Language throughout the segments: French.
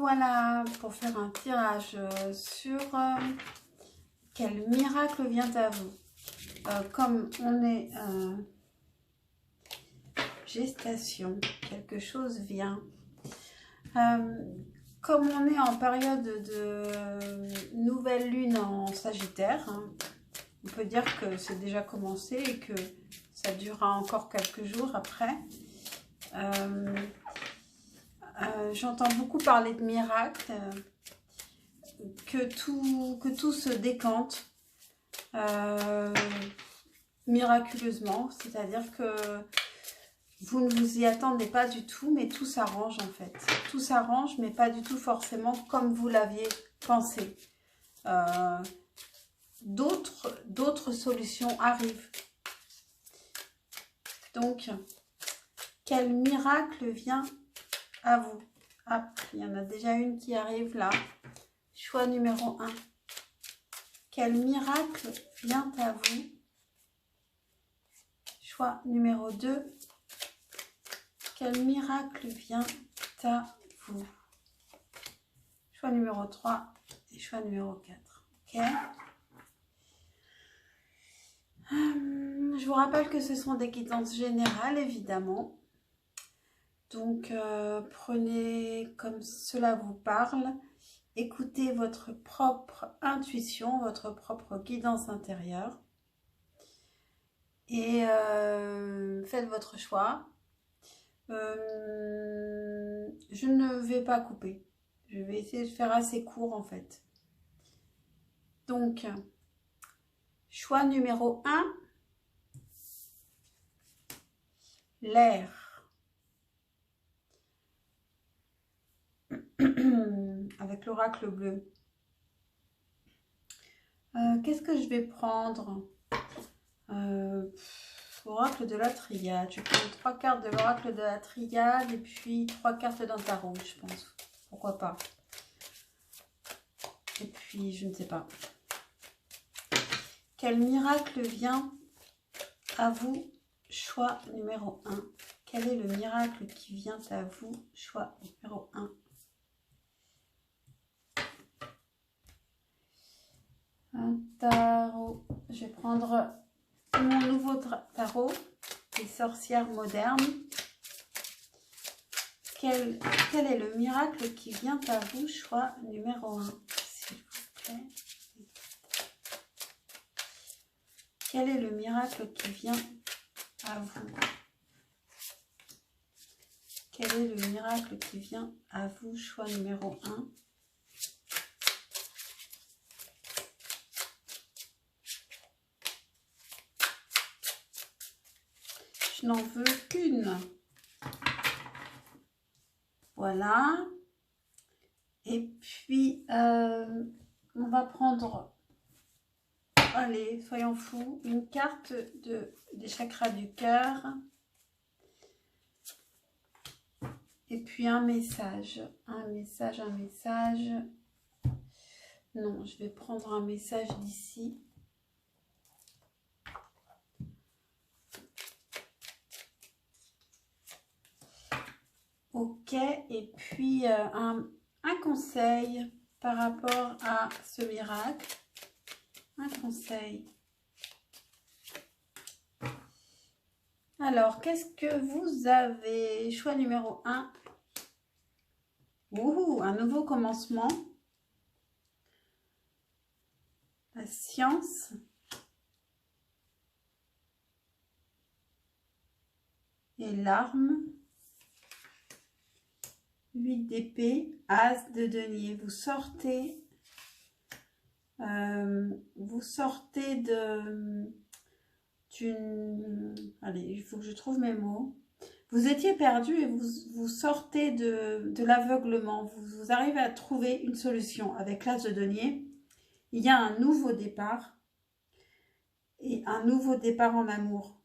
voilà pour faire un tirage sur quel miracle vient à vous. Comme on est gestation, quelque chose vient. Comme on est en période de nouvelle lune en Sagittaire, hein, on peut dire que c'est déjà commencé et que ça durera encore quelques jours après. J'entends beaucoup parler de miracles, que tout se décante miraculeusement, c'est-à-dire que vous ne vous y attendez pas du tout, mais tout s'arrange en fait. Tout s'arrange, mais pas du tout forcément comme vous l'aviez pensé. D'autres solutions arrivent. Donc, quel miracle vient à vous? Ah, il y en a déjà une qui arrive là. Choix numéro 1. Quel miracle vient à vous? Choix numéro 2. Quel miracle vient à vous? Choix numéro 3 et choix numéro 4. Ok. Je vous rappelle que ce sont des guidances générales, évidemment. Donc, prenez comme cela vous parle. Écoutez votre propre intuition, votre propre guidance intérieure. Et faites votre choix. Je ne vais pas couper. Je vais essayer de faire assez court en fait. Donc, choix numéro 1. L'air. Avec l'oracle bleu. Qu'est-ce que je vais prendre? Oracle de la triade. Je vais prendre 3 cartes de l'oracle de la triade et puis 3 cartes d'un tarot, je pense. Pourquoi pas? Et puis, je ne sais pas. Quel miracle vient à vous? Choix numéro 1. Quel est le miracle qui vient à vous? Choix numéro 1. Un tarot. Je vais prendre mon nouveau tarot, les sorcières modernes. Quel est le miracle qui vient à vous? Choix numéro 1, s'il vous plaît. Quel est le miracle qui vient à vous? Quel est le miracle qui vient à vous? Choix numéro 1. Je n'en veux qu'une. Voilà. Et puis, on va prendre, allez, soyons fous, une carte des chakras du cœur. Et puis un message. Un message. Non, je vais prendre un message d'ici. Ok, et puis un conseil par rapport à ce miracle. Un conseil. Alors, qu'est-ce que vous avez? Choix numéro 1. Ouh, un nouveau commencement. La science. Et l'arme. 8 d'épée, as de denier. Vous sortez d'une... Allez, il faut que je trouve mes mots. Vous étiez perdu et vous sortez de l'aveuglement. Vous arrivez à trouver une solution avec l'as de denier. Il y a un nouveau départ et un nouveau départ en amour.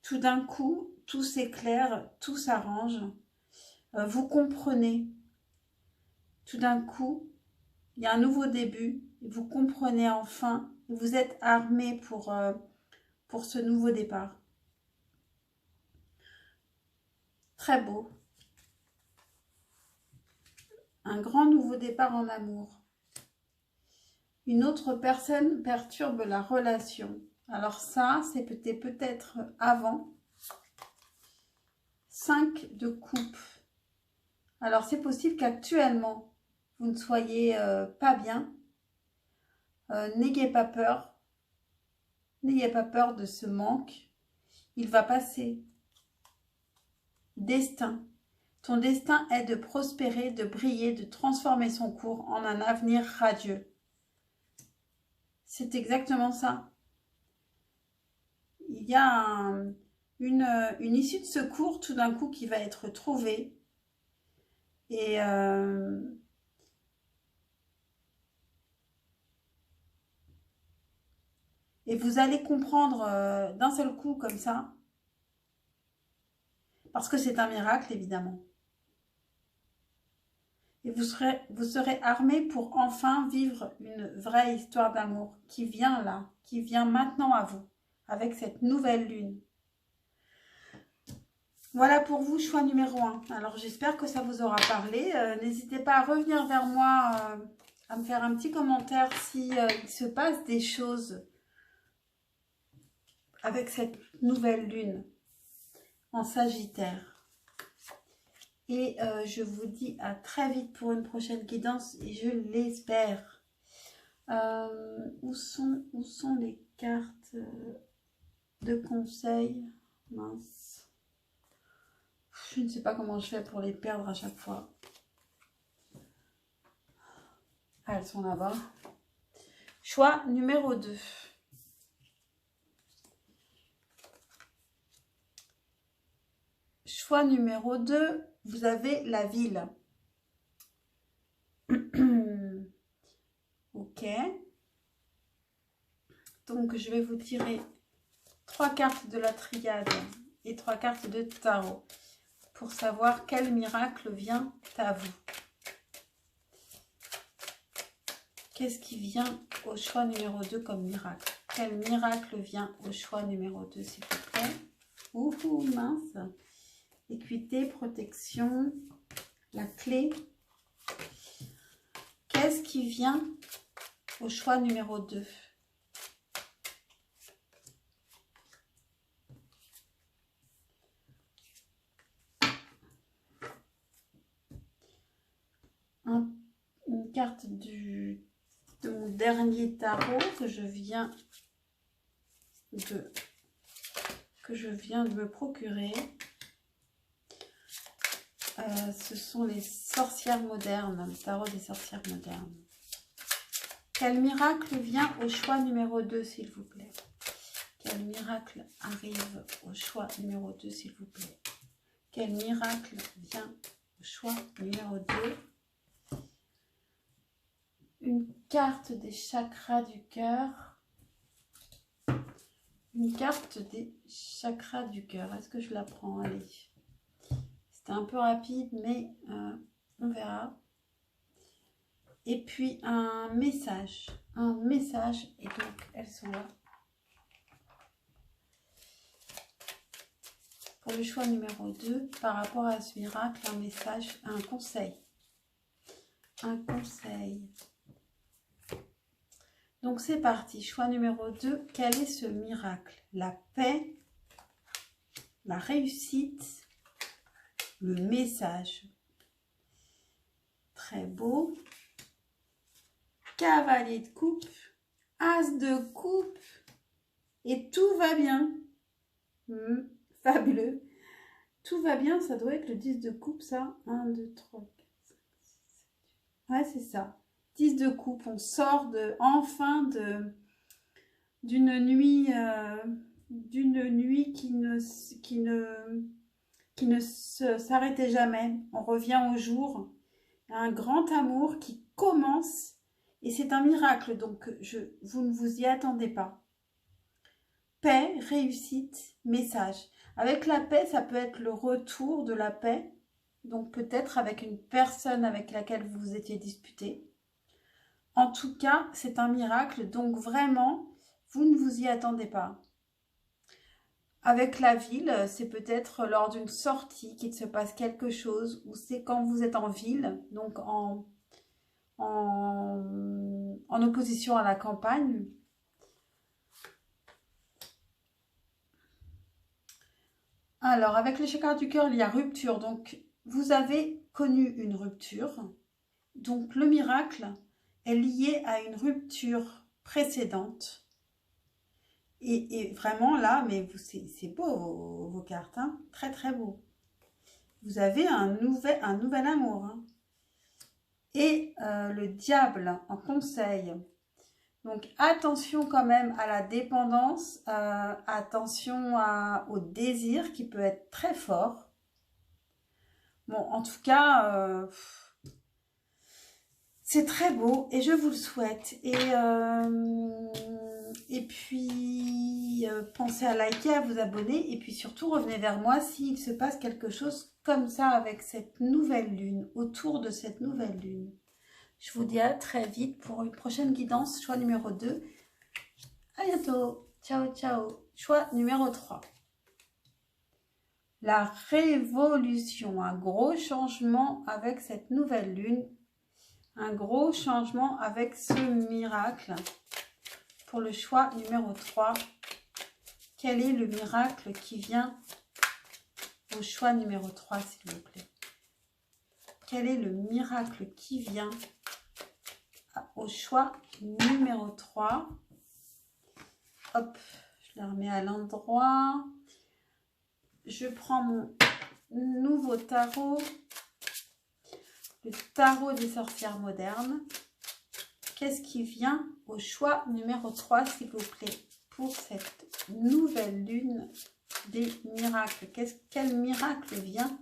Tout d'un coup, tout s'éclaire, tout s'arrange. Vous comprenez. Tout d'un coup, il y a un nouveau début. Vous comprenez enfin. Vous êtes armé pour ce nouveau départ. Très beau. un grand nouveau départ en amour. Une autre personne perturbe la relation. Alors ça, c'était peut-être avant. 5 de coupe. Alors c'est possible qu'actuellement, vous ne soyez pas bien. N'ayez pas peur. N'ayez pas peur de ce manque. Il va passer. Destin. Ton destin est de prospérer, de briller, de transformer son cours en un avenir radieux. C'est exactement ça. Il y a une issue de secours tout d'un coup qui va être trouvée. Et vous allez comprendre d'un seul coup comme ça. Parce que c'est un miracle, évidemment. Et vous serez armé pour enfin vivre une vraie histoire d'amour qui vient là, qui vient maintenant à vous, avec cette nouvelle lune. Voilà pour vous, choix numéro 1. Alors, j'espère que ça vous aura parlé. N'hésitez pas à revenir vers moi, à me faire un petit commentaire si il se passe des choses avec cette nouvelle lune en Sagittaire. Et je vous dis à très vite pour une prochaine guidance et je l'espère. Où sont les cartes de conseil? Mince. Je ne sais pas comment je fais pour les perdre à chaque fois. Ah, elles sont là-bas. Choix numéro 2. Choix numéro 2, vous avez la ville. Ok. Donc, je vais vous tirer 3 cartes de la triade et 3 cartes de tarot pour savoir quel miracle vient à vous. Qu'est-ce qui vient au choix numéro 2 comme miracle? Quel miracle vient au choix numéro 2, s'il vous plaît? Ouh, mince. Équité, protection, la clé. Qu'est-ce qui vient au choix numéro 2? Une carte de mon dernier tarot que je viens de me procurer. Ce sont les sorcières modernes, le tarot des sorcières modernes. Quel miracle vient au choix numéro 2, s'il vous plaît? Quel miracle arrive au choix numéro 2, s'il vous plaît? Quel miracle vient au choix numéro 2? Une carte des chakras du cœur. Une carte des chakras du cœur. Est-ce que je la prends? Allez. C'était un peu rapide, mais on verra. Et puis un message. Un message. Et donc, elles sont là. Pour le choix numéro 2, par rapport à ce miracle, un message, un conseil. Un conseil. Donc c'est parti, choix numéro 2, quel est ce miracle? La paix, la réussite, le message. Très beau. Cavalier de coupe, as de coupe, et tout va bien. Fabuleux. Tout va bien, ça doit être le 10 de coupe, ça. 1, 2, 3, 4, 5, 6, 7. Ouais, c'est ça. 10 de coupe, on sort enfin d'une nuit qui ne s'arrêtait jamais. On revient au jour, un grand amour qui commence et c'est un miracle, donc vous ne vous y attendez pas. Paix, réussite, message. Avec la paix, ça peut être le retour de la paix, donc peut-être avec une personne avec laquelle vous vous étiez disputé. En tout cas, c'est un miracle, donc vraiment, vous ne vous y attendez pas. Avec la ville, c'est peut-être lors d'une sortie qu'il se passe quelque chose, ou c'est quand vous êtes en ville, donc en opposition à la campagne. Alors, avec les chakras du cœur, il y a rupture. Donc, vous avez connu une rupture. Donc, le miracle est lié à une rupture précédente. Et vraiment, là, mais c'est beau vos cartes, hein, très très beau. Vous avez un nouvel amour. Hein. Et le diable en conseil. Donc, attention quand même à la dépendance, attention au désir qui peut être très fort. Bon, en tout cas, c'est très beau et je vous le souhaite. Et puis, pensez à liker, à vous abonner et puis surtout, revenez vers moi s'il se passe quelque chose comme ça avec cette nouvelle lune, autour de cette nouvelle lune. Je vous dis à très vite pour une prochaine guidance, choix numéro 2. À bientôt. Ciao, ciao. Choix numéro 3. La révolution, un gros changement avec cette nouvelle lune. Un gros changement avec ce miracle. Pour le choix numéro 3, quel est le miracle qui vient au choix numéro 3, s'il vous plaît? Quel est le miracle qui vient au choix numéro 3? Hop, je la remets à l'endroit. Je prends mon nouveau tarot, le tarot des sorcières modernes. Qu'est-ce qui vient au choix numéro 3, s'il vous plaît, pour cette nouvelle lune des miracles? Quel miracle vient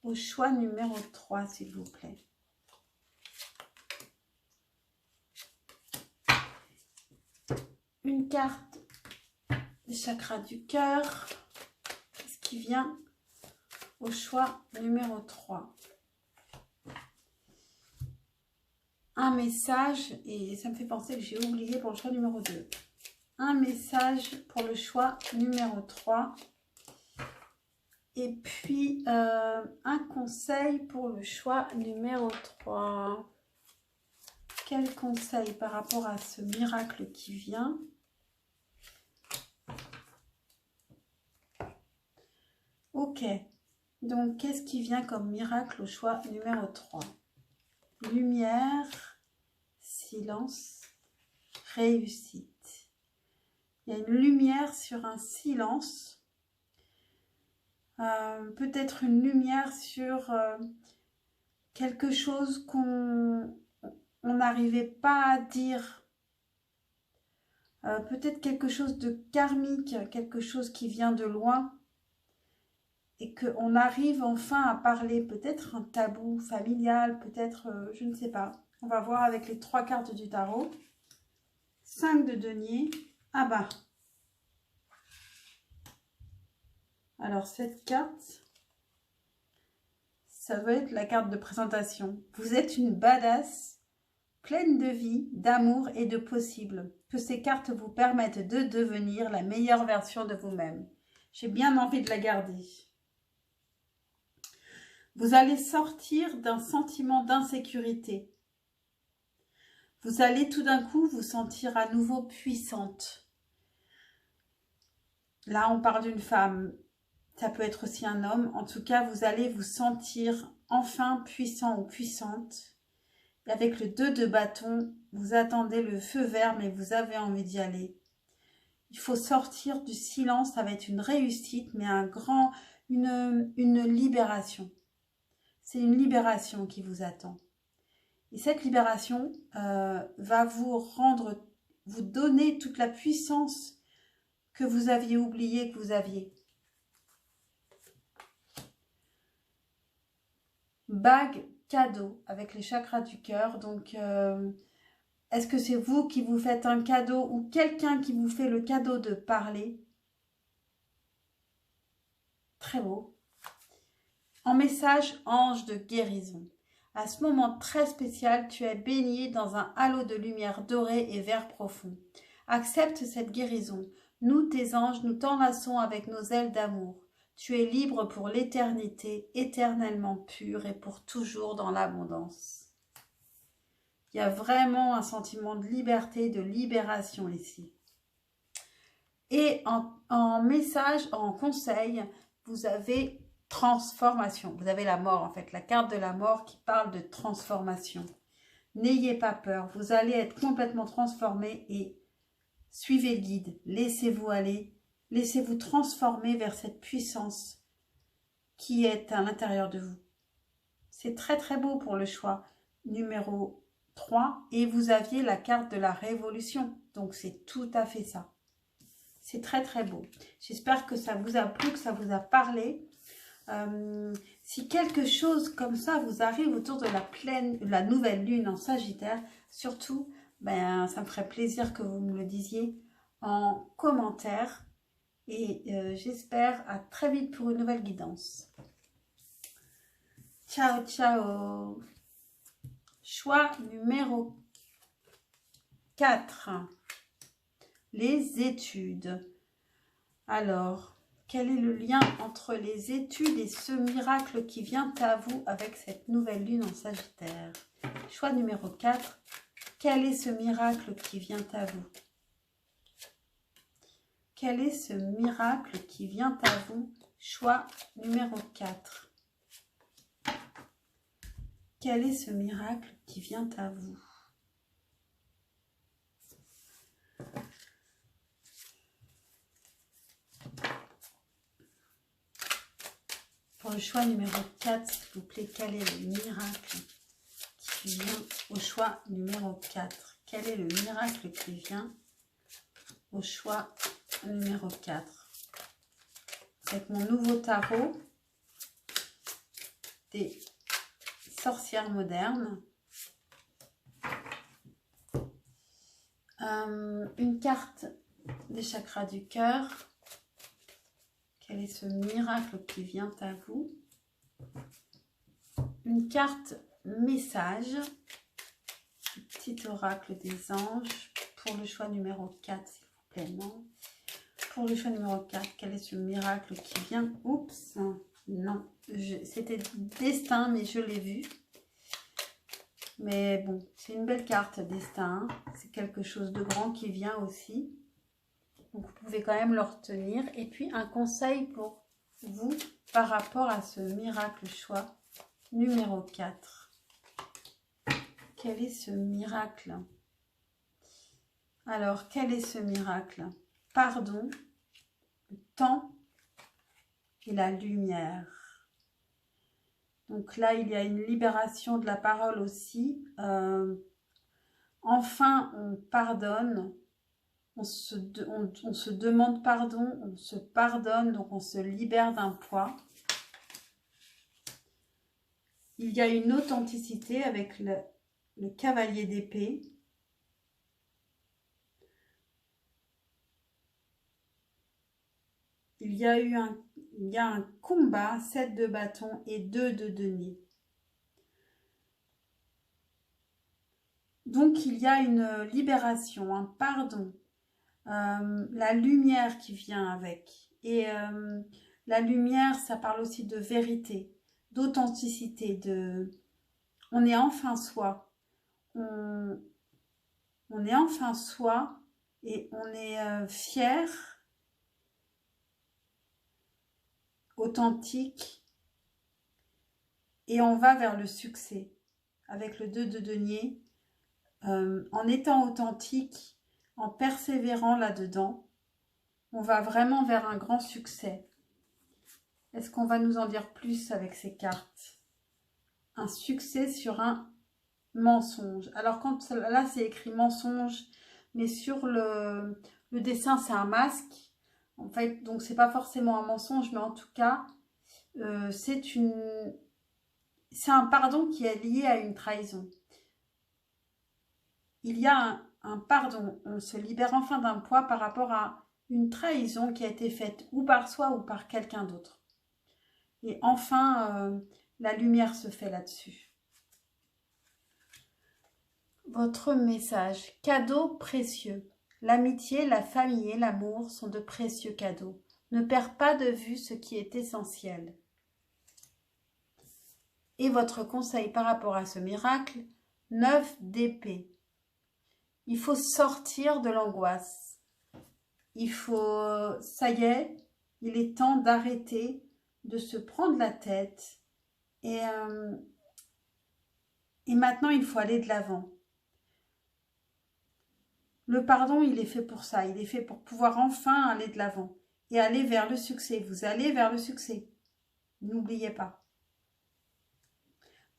au choix numéro 3, s'il vous plaît? Une carte des chakras du cœur. Qu'est-ce qui vient au choix numéro 3? Un message, et ça me fait penser que j'ai oublié pour le choix numéro 2. Un message pour le choix numéro 3. Et puis, un conseil pour le choix numéro 3. Quel conseil par rapport à ce miracle qui vient? Ok. Donc, qu'est-ce qui vient comme miracle au choix numéro 3? Lumière, silence, réussite. Il y a une lumière sur un silence. Peut-être une lumière sur quelque chose qu'on n'arrivait pas à dire. Peut-être quelque chose de karmique, quelque chose qui vient de loin. Et qu'on arrive enfin à parler, peut-être un tabou familial, peut-être, je ne sais pas. On va voir avec les 3 cartes du tarot. 5 de denier. Ah bah. Alors, cette carte, ça doit être la carte de présentation. Vous êtes une badass, pleine de vie, d'amour et de possible. Que ces cartes vous permettent de devenir la meilleure version de vous-même. J'ai bien envie de la garder. Vous allez sortir d'un sentiment d'insécurité. Vous allez tout d'un coup vous sentir à nouveau puissante. Là, on parle d'une femme. Ça peut être aussi un homme. En tout cas, vous allez vous sentir enfin puissant ou puissante. Et avec le 2 de bâton, vous attendez le feu vert, mais vous avez envie d'y aller. Il faut sortir du silence. Ça va être une réussite, mais une libération. C'est une libération qui vous attend. Et cette libération va vous donner toute la puissance que vous aviez oubliée, que vous aviez. Bague cadeau avec les chakras du cœur. Donc, est-ce que c'est vous qui vous faites un cadeau ou quelqu'un qui vous fait le cadeau de parler? Très beau. En message, ange de guérison. À ce moment très spécial, tu es baigné dans un halo de lumière dorée et vert profond. Accepte cette guérison. Nous, tes anges, nous t'enlaçons avec nos ailes d'amour. Tu es libre pour l'éternité, éternellement pure et pour toujours dans l'abondance. Il y a vraiment un sentiment de liberté, de libération ici. Et en message, en conseil, vous avez transformation. Vous avez la mort en fait, la carte de la mort qui parle de transformation. N'ayez pas peur, vous allez être complètement transformé et suivez le guide. Laissez-vous aller, laissez-vous transformer vers cette puissance qui est à l'intérieur de vous. C'est très très beau pour le choix numéro 3 et vous aviez la carte de la révolution. Donc c'est tout à fait ça. C'est très très beau. J'espère que ça vous a plu, que ça vous a parlé. Si quelque chose comme ça vous arrive autour de la nouvelle lune en Sagittaire, surtout, ben, ça me ferait plaisir que vous me le disiez en commentaire. Et j'espère à très vite pour une nouvelle guidance. Ciao, ciao. Choix numéro 4. Les études. Alors, quel est le lien entre les études et ce miracle qui vient à vous avec cette nouvelle lune en Sagittaire? Choix numéro 4. Quel est ce miracle qui vient à vous? Quel est ce miracle qui vient à vous? Choix numéro 4. Quel est ce miracle qui vient à vous? Pour le choix numéro 4, s'il vous plaît, quel est le miracle qui vient au choix numéro 4? Quel est le miracle qui vient au choix numéro 4? Avec mon nouveau tarot des sorcières modernes. Une carte des chakras du cœur. Quel est ce miracle qui vient à vous? Une carte message. Petit oracle des anges. Pour le choix numéro 4, s'il vous plaît, non. Pour le choix numéro 4, quel est ce miracle qui vient? Oups, non. C'était destin, mais je l'ai vu. Mais bon, c'est une belle carte, destin. C'est quelque chose de grand qui vient aussi. Donc, vous pouvez quand même le retenir. Et puis, un conseil pour vous par rapport à ce miracle choix numéro 4. Quel est ce miracle? Alors, quel est ce miracle? Pardon, le temps et la lumière. Donc là, il y a une libération de la parole aussi. Enfin, on pardonne. On se demande pardon, on se pardonne, donc on se libère d'un poids. Il y a une authenticité avec le cavalier d'épée. Il y a un combat, 7 de bâton et 2 de denier. Donc il y a une libération, un pardon. La lumière qui vient avec. Et la lumière, ça parle aussi de vérité, d'authenticité, on est enfin soi. On est enfin soi et on est fier, authentique et on va vers le succès. Avec le 2 de denier, en étant authentique, en persévérant là-dedans, on va vraiment vers un grand succès. Est-ce qu'on va nous en dire plus avec ces cartes? Un succès sur un mensonge. Alors quand là c'est écrit mensonge, mais sur le dessin c'est un masque. En fait, donc c'est pas forcément un mensonge, mais en tout cas, c'est un pardon qui est lié à une trahison. Il y a un pardon, on se libère enfin d'un poids par rapport à une trahison qui a été faite ou par soi ou par quelqu'un d'autre. Et enfin, la lumière se fait là-dessus. Votre message, cadeau précieux. L'amitié, la famille et l'amour sont de précieux cadeaux. Ne perds pas de vue ce qui est essentiel. Et votre conseil par rapport à ce miracle, 9 d'épée. Il faut sortir de l'angoisse. Ça y est, il est temps d'arrêter de se prendre la tête. Et maintenant, il faut aller de l'avant. Le pardon, il est fait pour ça. Il est fait pour pouvoir enfin aller de l'avant et aller vers le succès. Vous allez vers le succès. N'oubliez pas.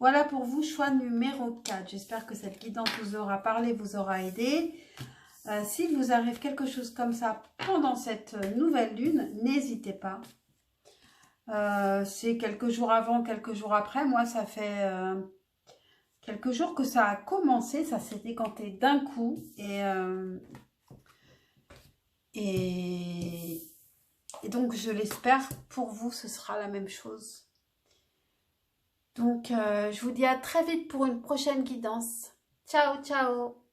Voilà pour vous, choix numéro 4. J'espère que cette guidance vous aura parlé, vous aura aidé. S'il vous arrive quelque chose comme ça pendant cette nouvelle lune, n'hésitez pas. C'est quelques jours avant, quelques jours après. Moi, ça fait quelques jours que ça a commencé. Ça s'est décanté d'un coup. Et donc, je l'espère, pour vous, ce sera la même chose. Donc, je vous dis à très vite pour une prochaine guidance. Ciao, ciao!